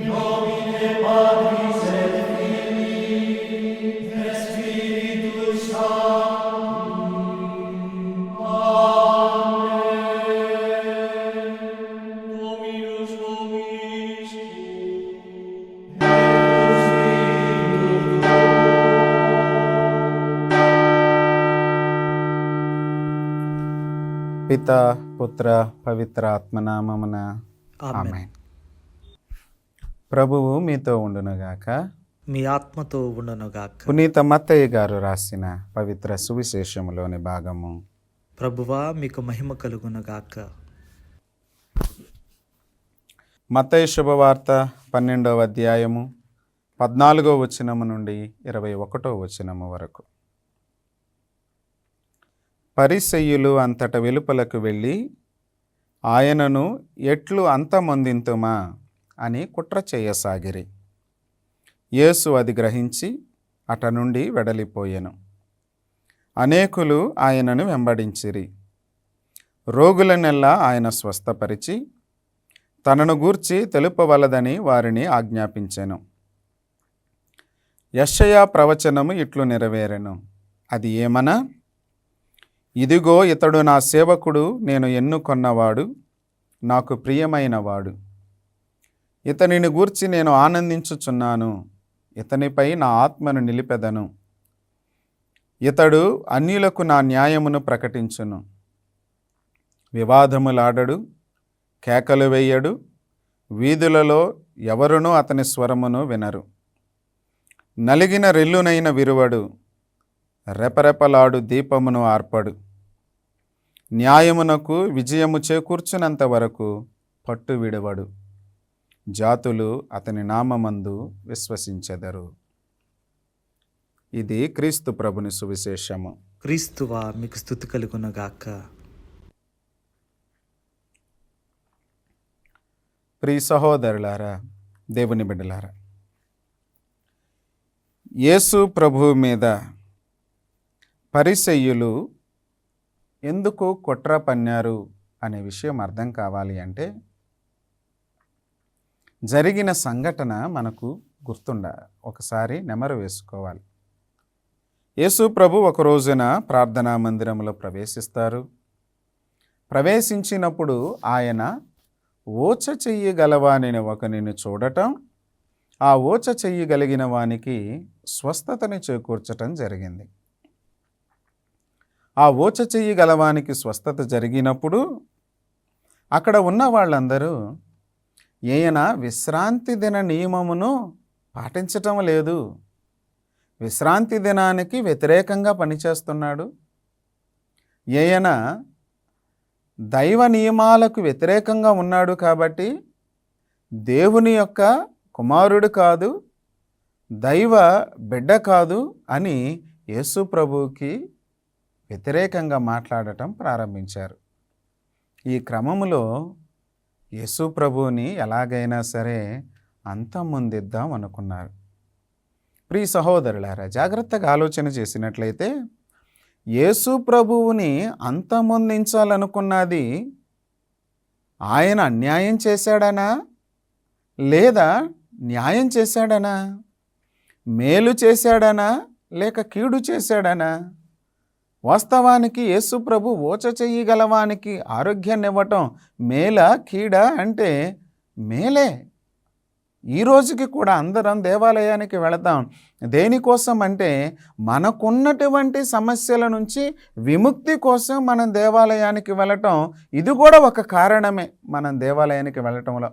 nomine Patris et Filii et Spiritus Sancti. Amen. Dominus vobiscum. పిత పుత్ర పవిత్ర ఆత్మనామమున ఆమేన్. ప్రభువు మీతో ఉండునుగాక, మీ ఆత్మతో ఉండునుగాక. పునీత మత్తయ్య గారు రాసిన పవిత్ర సువిశేషములోని భాగము. ప్రభువా మీకు మహిమ కలుగునుగాక. మత్తయి శుభవార్త 12వ అధ్యాయము 14వ వచనము నుండి 21వ వచనము వరకు. పరిసయ్యులు అంతట వెలుపలకు వెళ్ళి ఆయనను ఎట్లు అంతమొందింతుమా అని కుట్ర చేయసాగిరి. యేసు అది గ్రహించి అట నుండి వెడలిపోయెను. అనేకులు ఆయనను వెంబడించిరి. రోగులనెల్లా ఆయన స్వస్థపరిచి తనను గూర్చి తెలుపవలదని వారిని ఆజ్ఞాపించెను. యెషయా ప్రవచనము ఇట్లు నెరవేరెను. అది ఏమనా? ఇదిగో ఇతడు నా సేవకుడు, నేను ఎన్నుకొన్నవాడు, నాకు ప్రియమైనవాడు. ఇతనిని గూర్చి నేను ఆనందించుచున్నాను. ఇతనిపై నా ఆత్మను నిలిపెదను. ఇతడు అన్యులకు నా న్యాయమును ప్రకటించును. వివాదములాడడు, కేకలు వేయడు. వీధులలో ఎవరునూ అతని స్వరమును వినరు. నలిగిన రెల్లునైన విరువడు. రెపరెపలాడు దీపమును ఆర్పడు. న్యాయమునకు విజయము చేకూర్చునంత వరకు పట్టు విడవడు. జాతులు అతని నామమందు విశ్వసించెదరు. ఇది క్రీస్తు ప్రభుని సువిశేషము. క్రీస్తువా మీకు స్తుతి కలుగునుగాక. ప్రియ సహోదరులారా, దేవుని బిడ్డలారా, యేసు ప్రభువు మీద పరిసయ్యులు ఎందుకు కుట్ర పన్నారు అనే విషయం అర్థం కావాలి అంటే జరిగిన సంఘటన మనకు ఒకసారి నెమరు వేసుకోవాలి. యేసు ప్రభు ఒక రోజున ప్రార్థనా మందిరంలో ప్రవేశిస్తారు. ప్రవేశించినప్పుడు ఆయన ఓచ చెయ్యగలవాని ఒకనిని చూడటం, ఆ ఓచ చెయ్యగలిగిన వానికి స్వస్థతని చేకూర్చటం జరిగింది. ఆ ఓచ చెయ్యగలవానికి స్వస్థత జరిగినప్పుడు అక్కడ ఉన్న వాళ్ళందరూ ఈయన విశ్రాంతి దిన నియమమును పాటించటం లేదు, విశ్రాంతి దినానికి వ్యతిరేకంగా పనిచేస్తున్నాడు, ఈయన దైవ నియమాలకు వ్యతిరేకంగా ఉన్నాడు కాబట్టి దేవుని యొక్క కుమారుడు కాదు, దైవ బిడ్డ కాదు అని యేసు ప్రభువుకి వ్యతిరేకంగా మాట్లాడటం ప్రారంభించారు. ఈ క్రమములో యేసు ప్రభువుని ఎలాగైనా సరే అంతమొందిద్దాం అనుకున్నారు. ప్రియ సహోదరులారా, జాగ్రత్తగా ఆలోచన చేసినట్లయితే యేసు ప్రభువుని అంతమొందించాలనుకున్నది ఆయన అన్యాయం చేశాడనా లేదా న్యాయం చేశాడనా, మేలు చేశాడనా లేక కీడు చేశాడనా? వాస్తవానికి యేసు ప్రభు ఓచ చెయ్యగలవానికి ఆరోగ్యాన్ని ఇవ్వటం మేలా కీడా అంటే మేలే. ఈ రోజుకి కూడా అందరం దేవాలయానికి వెళతాం. దేనికోసం అంటే మనకున్నటువంటి సమస్యల నుంచి విముక్తి కోసం మనం దేవాలయానికి వెళ్ళటం, ఇది కూడా ఒక కారణమే. మనం దేవాలయానికి వెళ్ళటంలో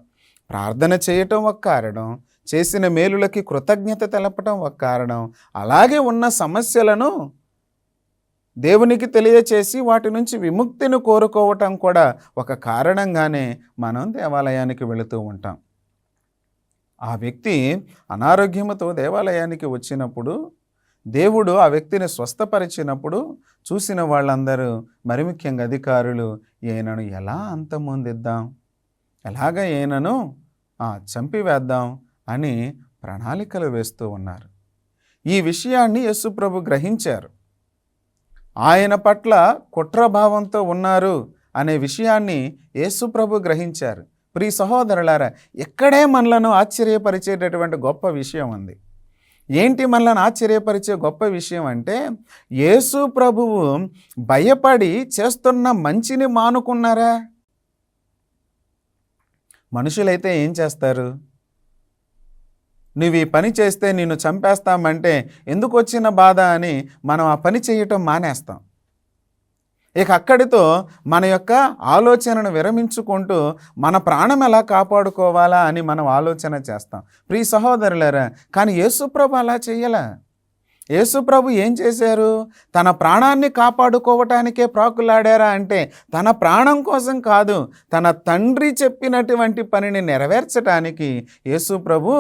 ప్రార్థన చేయటం ఒక కారణం, చేసిన మేలులకి కృతజ్ఞత తెలపటం ఒక కారణం, అలాగే ఉన్న సమస్యలను దేవునికి తెలియచేసి వాటి నుంచి విముక్తిని కోరుకోవటం కూడా ఒక కారణంగానే మనం దేవాలయానికి వెళుతూ ఉంటాం. ఆ వ్యక్తి అనారోగ్యముతో దేవాలయానికి వచ్చినప్పుడు, దేవుడు ఆ వ్యక్తిని స్వస్థపరిచినప్పుడు చూసిన వాళ్ళందరూ, మరి ముఖ్యంగా అధికారులు, ఈయనను ఎలా అంతమొందిద్దాం, ఎలాగ ఈయనను చంపివేద్దాం అని ప్రణాళికలు వేస్తూ ఉన్నారు. ఈ విషయాన్ని యేసు ప్రభు గ్రహించారు. ఆయన పట్ల కుట్రభావంతో ఉన్నారు అనే విషయాన్ని యేసు ప్రభు గ్రహించారు. ప్రియ సహోదరులారా, ఇక్కడే మనలను ఆశ్చర్యపరిచేటటువంటి గొప్ప విషయం ఉంది. ఏంటి మనలను ఆశ్చర్యపరిచే గొప్ప విషయం అంటే, యేసు ప్రభువు భయపడి చేస్తున్న మంచిని మానుకున్నారా? మనుషులైతే ఏం చేస్తారు? నువ్వు ఈ పని చేస్తే నిన్ను చంపేస్తామంటే ఎందుకు వచ్చిన బాధ అని మనం ఆ పని చేయటం మానేస్తాం. ఇక అక్కడితో మన యొక్క ఆలోచనను విరమించుకుంటూ మన ప్రాణం ఎలా కాపాడుకోవాలా అని మనం ఆలోచన చేస్తాం. ప్రియ సహోదరులారా, కానీ యేసుప్రభు అలా చేయలా. యేసుప్రభు ఏం చేశారు? తన ప్రాణాన్ని కాపాడుకోవటానికే ప్రాకులాడారా అంటే తన ప్రాణం కోసం కాదు, తన తండ్రి చెప్పినటువంటి పనిని నెరవేర్చడానికి యేసుప్రభు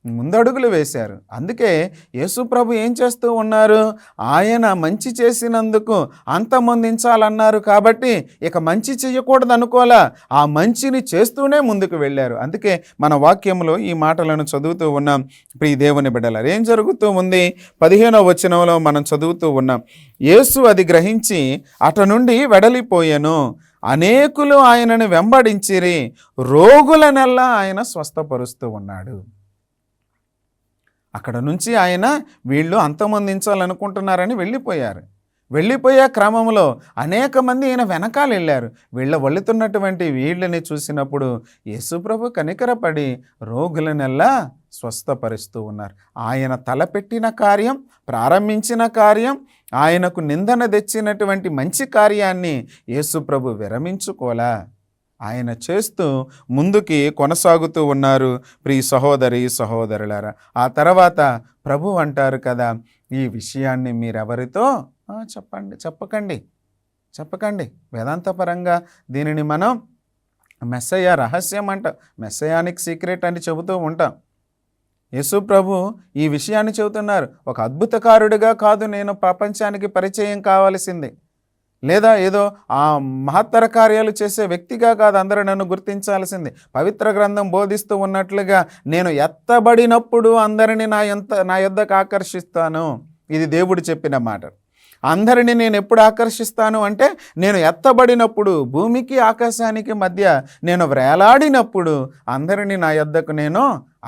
ముందడుగులు వేశారు. అందుకే యేసుప్రభు ఏం చేస్తూ ఉన్నారు? ఆయన మంచి చేసినందుకు అంతమొందించాలన్నారు కాబట్టి ఇక మంచి చేయకూడదు అనుకోలా, ఆ మంచిని చేస్తూనే ముందుకు వెళ్ళారు. అందుకే మన వాక్యంలో ఈ మాటలను చదువుతూ ఉన్నాం. ప్రియ దేవుని బిడ్డలారా, ఏం జరుగుతూ ఉంది? 15వ వచనంలో మనం చదువుతూ ఉన్నాం. యేసు అది గ్రహించి అట నుండి వెడలిపోయెను. అనేకులు ఆయనను వెంబడించిరి. రోగులనెల్లా ఆయన స్వస్థపరుస్తూ ఉన్నాడు. అక్కడ నుంచి ఆయన వీళ్ళు అంతమొందించాలనుకుంటున్నారని వెళ్ళిపోయే క్రమంలో అనేక మంది ఈయన వెనకాల వెళ్ళారు. వెళుతున్నటువంటి వీళ్ళని చూసినప్పుడు యేసుప్రభు కనికరపడి రోగులనెల్లా స్వస్థపరుస్తూ ఉన్నారు. ఆయన తలపెట్టిన కార్యం, ప్రారంభించిన కార్యం, ఆయనకు నిందన తెచ్చినటువంటి మంచి కార్యాన్ని యేసుప్రభు విరమించుకోలా. ఆయన చేస్తూ ముందుకి కొనసాగుతూ ఉన్నారు. ప్రియ సహోదరులారా, ఆ తర్వాత ప్రభు అంటారు కదా, ఈ విషయాన్ని మీరెవరితో చెప్పకండి. వేదాంతపరంగా దీనిని మనం మెస్సయ్య రహస్యం అంటాం, మెస్సయానిక్ సీక్రెట్ అని చెబుతూ ఉంటాం. యేసు ప్రభు ఈ విషయాన్ని చెబుతున్నారు. ఒక అద్భుతకారుడిగా కాదు నేను ప్రపంచానికి పరిచయం కావాల్సింది, లేదా ఏదో ఆ మహత్తర కార్యాలు చేసే వ్యక్తిగా కాదు అందరూ నన్ను గుర్తించాల్సింది. పవిత్ర గ్రంథం బోధిస్తూ ఉన్నట్లుగా నేను ఎత్తబడినప్పుడు అందరినీ నా యొద్దకు ఆకర్షిస్తాను. ఇది దేవుడు చెప్పిన మాట. అందరినీ నేను ఎప్పుడు ఆకర్షిస్తాను అంటే, నేను ఎత్తబడినప్పుడు, భూమికి ఆకాశానికి మధ్య నేను వేలాడినప్పుడు అందరినీ నా యొద్దకు నేను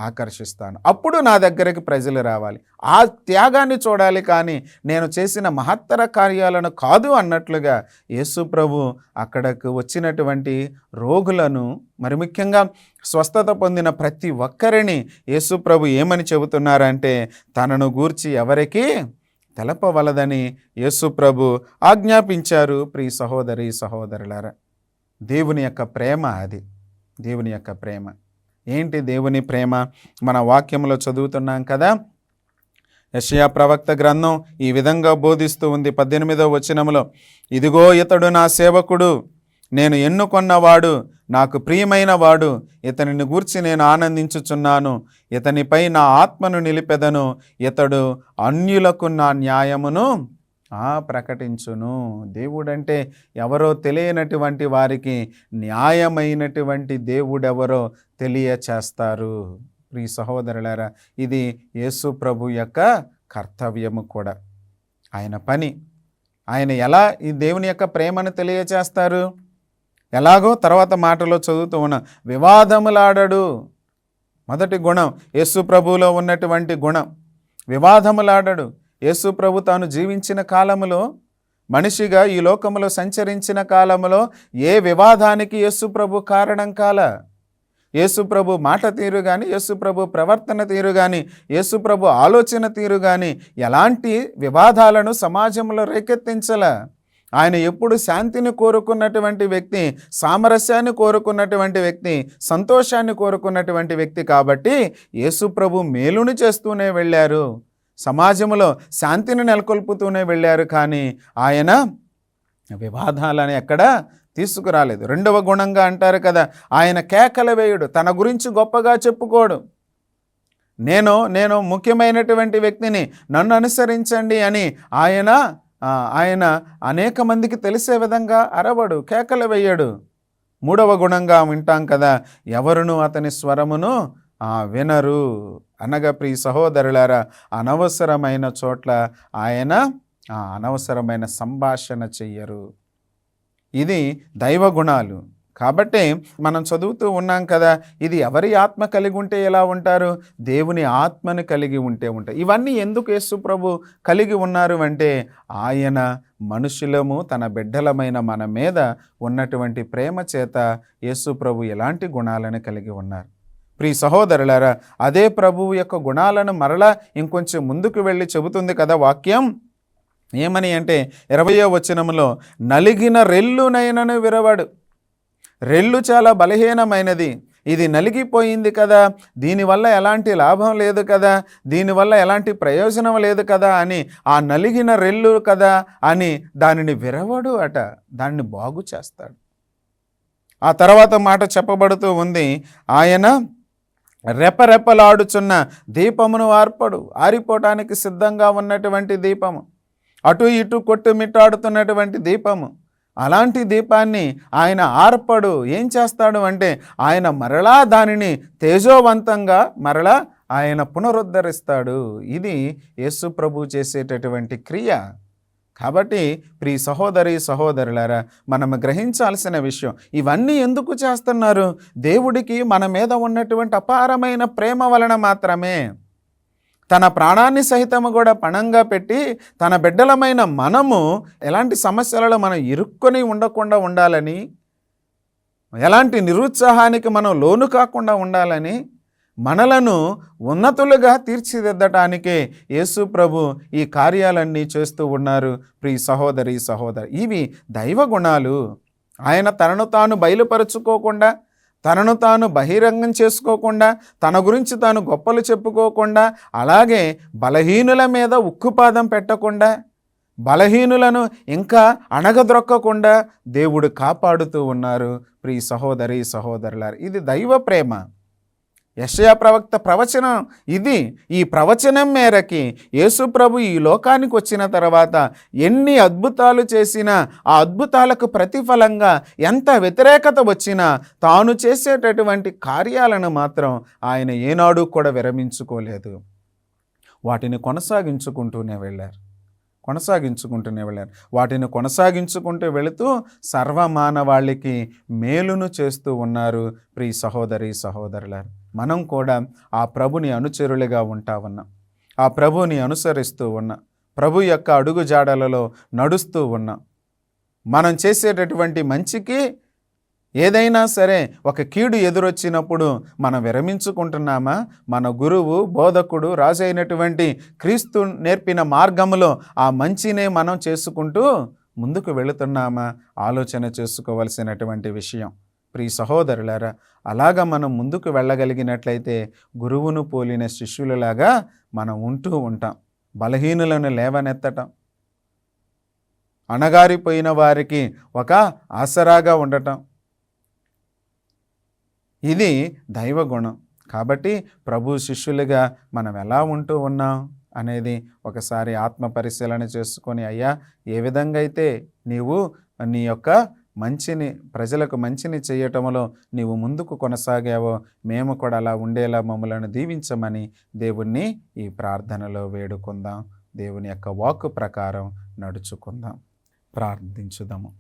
ఆకర్షిస్తాను. అప్పుడు నా దగ్గరికి ప్రజలు రావాలి, ఆ త్యాగాన్ని చూడాలి, కానీ నేను చేసిన మహత్తర కార్యాలను కాదు అన్నట్లుగా యేసు ప్రభు అక్కడకు వచ్చినటువంటి రోగులను, మరి ముఖ్యంగా స్వస్థత పొందిన ప్రతి ఒక్కరిని యేసు ప్రభు ఏమని చెబుతున్నారంటే, తనను గూర్చి ఎవరికి తెలపవలదని యేసు ప్రభు ఆజ్ఞాపించారు. ప్రియ సహోదరులారా, దేవుని యొక్క ప్రేమ అది. దేవుని యొక్క ప్రేమ ఏంటి? దేవుని ప్రేమ మన వాక్యంలో చదువుతున్నాం కదా. యెషయా ప్రవక్త గ్రంథం ఈ విధంగా బోధిస్తూ ఉంది 18వ వచనంలో, ఇదిగో ఇతడు నా సేవకుడు, నేను ఎన్నుకొన్నవాడు, నాకు ప్రియమైన వాడు, ఇతనిని గూర్చి నేను ఆనందించుచున్నాను, ఇతనిపై నా ఆత్మను నిలిపెదను, ఇతడు అన్యులకు నా న్యాయమును ప్రకటించును. దేవుడంటే ఎవరో తెలియనటువంటి వారికి న్యాయమైనటువంటి దేవుడెవరో తెలియచేస్తారు. ప్రియ సహోదరులారా, ఇది యేసు ప్రభు యొక్క కర్తవ్యము కూడా, ఆయన పని. ఆయన ఎలా ఈ దేవుని యొక్క ప్రేమను తెలియచేస్తారు? ఎలాగో తర్వాత మాటలో చదువుతూ ఉన్నాం. వివాదములాడడు. మొదటి గుణం యేసు ప్రభువులో ఉన్నటువంటి గుణం, వివాదములాడడు. యేసు ప్రభు తాను జీవించిన కాలములో, మనిషిగా ఈ లోకములో సంచరించిన కాలములో ఏ వివాదానికి యేసు ప్రభు కారణం కాల. యేసు ప్రభు మాట తీరు కానీ, యేసు ప్రభు ప్రవర్తన తీరు కానీ, యేసు ప్రభు ఆలోచన తీరు కానీ ఎలాంటి వివాదాలను సమాజంలో రేకెత్తించల. ఆయన ఎప్పుడు శాంతిని కోరుకున్నటువంటి వ్యక్తి, సామరస్యాన్ని కోరుకున్నటువంటి వ్యక్తి, సంతోషాన్ని కోరుకున్నటువంటి వ్యక్తి. కాబట్టి యేసు ప్రభు మేలుని చేస్తూనే వెళ్ళారు, సమాజంలో శాంతిని నెలకొల్పుతూనే వెళ్ళారు, కానీ ఆయన వివాదాలను ఎక్కడ తీసుకురాలేదు. రెండవ గుణంగా అంటారు కదా, ఆయన కేకల వేయుడు, తన గురించి గొప్పగా చెప్పుకోడు. నేను ముఖ్యమైనటువంటి వ్యక్తిని, నన్ను అనుసరించండి అని ఆయన అనేక మందికి తెలిసే విధంగా అరవడు, కేకలు వేయడు. మూడవ గుణంగా వింటాం కదా, ఎవరును అతని స్వరమును వినరు. అనగా ప్రియ సహోదరులారా, అనవసరమైన చోట్ల ఆయన అనవసరమైన సంభాషణ చెయ్యరు. ఇది దైవ గుణాలు. కాబట్టి మనం చదువుతూ ఉన్నాం కదా, ఇది ఎవరి ఆత్మ కలిగి ఉంటే ఎలా ఉంటారు? దేవుని ఆత్మను కలిగి ఉంటే ఉంటాయి. ఇవన్నీ ఎందుకు యేసు ప్రభు కలిగి ఉన్నారు అంటే, ఆయన మనుషులము తన బిడ్డలమైన మన మీద ఉన్నటువంటి ప్రేమ చేత యేసు ప్రభు ఎలాంటి గుణాలను కలిగి ఉన్నారు. ప్రియ సహోదరులారా, అదే ప్రభువు యొక్క గుణాలను మరలా ఇంకొంచెం ముందుకు వెళ్ళి చెబుతుంది కదా వాక్యం. ఏమని అంటే 20వ వచనంలో, నలిగిన రెల్లునైనను విరవడు. రెల్లు చాలా బలహీనమైనది, ఇది నలిగిపోయింది కదా, దీనివల్ల ఎలాంటి లాభం లేదు కదా, దీనివల్ల ఎలాంటి ప్రయోజనం లేదు కదా అని, ఆ నలిగిన రెల్లు కదా అని దానిని విరవడు అట, దాన్ని బాగు చేస్తాడు. ఆ తర్వాత మాట చెప్పబడుతూ ఉంది, ఆయన రెపరెపలాడుచున్న దీపమును ఆర్పడు. ఆరిపోవటానికి సిద్ధంగా ఉన్నటువంటి దీపము, అటు ఇటు కొట్టుమిట్టాడుతున్నటువంటి దీపము, అలాంటి దీపాన్ని ఆయన ఆర్పడు. ఏం చేస్తాడు అంటే, ఆయన మరలా దానిని తేజోవంతంగా మరలా ఆయన పునరుద్ధరిస్తాడు. ఇది యేసు ప్రభు చేసేటటువంటి క్రియ. కాబట్టి ప్రియ సహోదరి సహోదరులారా, మనం గ్రహించాల్సిన విషయం, ఇవన్నీ ఎందుకు చేస్తున్నారు? దేవుడికి మన మీద ఉన్నటువంటి అపారమైన ప్రేమ వలన మాత్రమే. తన ప్రాణాన్ని సహితము కూడా పణంగా పెట్టి తన బిడ్డలమైన మనము ఎలాంటి సమస్యలలో మనం ఇరుక్కొని ఉండకుండా ఉండాలని, ఎలాంటి నిరుత్సాహానికి మనం లోను కాకుండా ఉండాలని, మనలను ఉన్నతులుగా తీర్చిదిద్దటానికే యేసు ప్రభు ఈ కార్యాలన్నీ చేస్తూ ఉన్నారు. ప్రియ సహోదరి సహోదరు, ఇవి దైవ గుణాలు. ఆయన తనను తాను బయలుపరుచుకోకుండా, తనను తాను బహిరంగం చేసుకోకుండా, తన గురించి తాను గొప్పలు చెప్పుకోకుండా, అలాగే బలహీనుల మీద ఉక్కుపాదం పెట్టకుండా, బలహీనులను ఇంకా అణగద్రొక్కకుండా దేవుడు కాపాడుతూ ఉన్నారు. ప్రియ సహోదరి సహోదరులారు, ఇది దైవ ప్రేమ. యెషయా ప్రవక్త ప్రవచనం ఇది. ఈ ప్రవచనం మేరకి యేసు ప్రభు ఈ లోకానికి వచ్చిన తర్వాత ఎన్ని అద్భుతాలు చేసినా, ఆ అద్భుతాలకు ప్రతిఫలంగా ఎంత వ్యతిరేకత వచ్చినా, తాను చేసేటటువంటి కార్యాలను మాత్రం ఆయన ఏనాడు కూడా విరమించుకోలేదు. వాటిని కొనసాగించుకుంటూనే వెళ్ళారు. వాటిని కొనసాగించుకుంటూ వెళుతూ సర్వమానవాళికి మేలును చేస్తూ ఉన్నారు. ప్రియ సహోదరి సహోదరులారు, మనం కూడా ఆ ప్రభుని అనుచరులుగా ఉంటా ఉన్నాం. ఆ ప్రభుని అనుసరిస్తూ ఉన్నాం. ప్రభు యొక్క అడుగు జాడలలో నడుస్తూ ఉన్నాం. మనం చేసేటటువంటి మంచికి ఏదైనా సరే ఒక కీడు ఎదురొచ్చినప్పుడు మనం విరమించుకుంటున్నామా? మన గురువు, బోధకుడు, రాజు అయినటువంటి క్రీస్తు నేర్పిన మార్గములో ఆ మంచినే మనం చేసుకుంటూ ముందుకు వెళుతున్నామా? ఆలోచన చేసుకోవలసినటువంటి విషయం. ప్రియ సహోదరులారా, అలాగా మనం ముందుకు వెళ్ళగలిగినట్లయితే గురువును పోలిన శిష్యులలాగా మనం ఉంటూ ఉంటాం. బలహీనులను లేవనెత్తటం, అణగారిపోయిన వారికి ఒక ఆసరాగా ఉండటం, ఇది దైవ గుణం. కాబట్టి ప్రభు శిష్యులుగా మనం ఎలా ఉంటూ ఉన్నాం అనేది ఒకసారి ఆత్మ పరిశీలన చేసుకొని, అయ్యా ఏ విధంగా అయితే నీవు నీ యొక్క మంచిని, ప్రజలకు మంచిని చేయటంలో నీవు ముందుకు కొనసాగావో మేము కూడా అలా ఉండేలా మమ్మలను దీవించమని దేవుణ్ణి ఈ ప్రార్థనలో వేడుకుందాం. దేవుని యొక్క వాక్కు ప్రకారం నడుచుకుందాం. ప్రార్థించుదాము.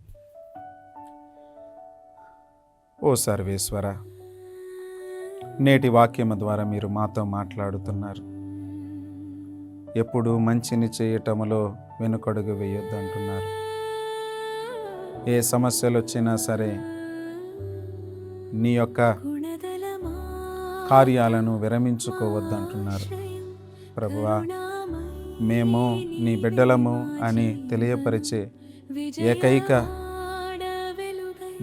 ఓ సర్వేశ్వర, నేటి వాక్యము ద్వారా మీరు మాతో మాట్లాడుతున్నారు. ఎప్పుడు మంచిని చేయటములో వెనుకడుగు వేయొద్దు అంటున్నారు. ఏ సమస్యలు వచ్చినా సరే నీ యొక్క కార్యాలను విరమించుకోవద్దు అంటున్నారు. ప్రభువా, మేము నీ బిడ్డలము అని తెలియపరిచే ఏకైక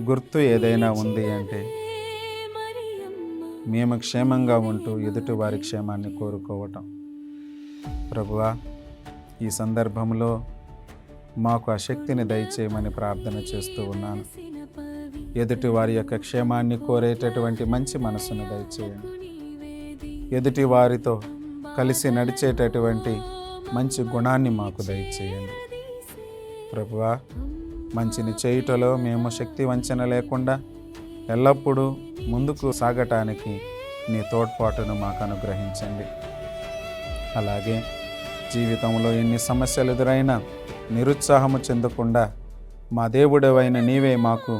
గుర్తు ఏదైనా ఉంది అంటే మేము క్షేమంగా ఉంటూ ఎదుటి వారి క్షేమాన్ని కోరుకోవటం. ప్రభువా, ఈ సందర్భంలో మాకు ఆ శక్తిని దయచేయమని ప్రార్థన చేస్తూ ఉన్నాను. ఎదుటి వారి యొక్క క్షేమాన్ని కోరేటటువంటి మంచి మనసును దయచేయండి. ఎదుటి వారితో కలిసి నడిచేటటువంటి మంచి గుణాన్ని మాకు దయచేయండి. ప్రభువా, మంచిని చేయుటలో మేము శక్తి వంచన లేకుండా ఎల్లప్పుడూ ముందుకు సాగటానికి నీ తోడ్పాటును మాకు అనుగ్రహించండి. అలాగే జీవితంలో ఎన్ని సమస్యలు ఎదురైనా నిరుత్సాహము చెందకుండా మా దేవుడవైన నీవే మాకు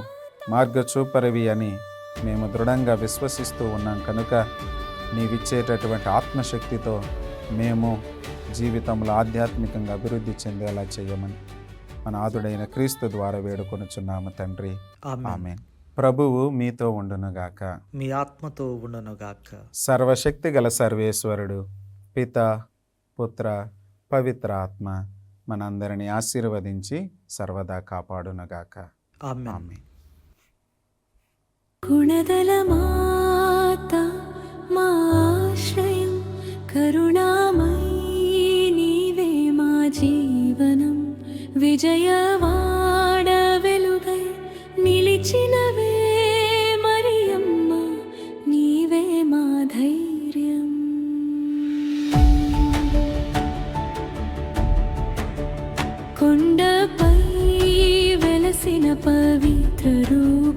మార్గచూపరివి అని మేము దృఢంగా విశ్వసిస్తూ ఉన్నాం కనుక నీవిచ్చేటటువంటి ఆత్మశక్తితో మేము జీవితంలో ఆధ్యాత్మికంగా అభివృద్ధి చెందేలా చేయమని మన ఆదుడైన క్రీస్తు ద్వారా వేడుకొనుచున్నాము తండ్రి. ఆమేన్. ప్రభువు మీతో ఉండునుగాక. మీ ఆత్మతో ఉండునుగాక. సర్వశక్తి గల సర్వేశ్వరుడు పిత పుత్ర పవిత్ర ఆత్మ మనందరినీ ఆశీర్వదించి సర్వదా కాపాడునుగాక. ఆమేన్. ఆమేన్. గుణదల మాత మా ఆశ్రయం, కరుణామయీ నీవే మా జీవనం, విజయవాడ వెలుగై నిలిచినవే మరియమ్మ, నీవే మా ధైర్యం. కొండపై వెలసిన పవిత్ర రూపం,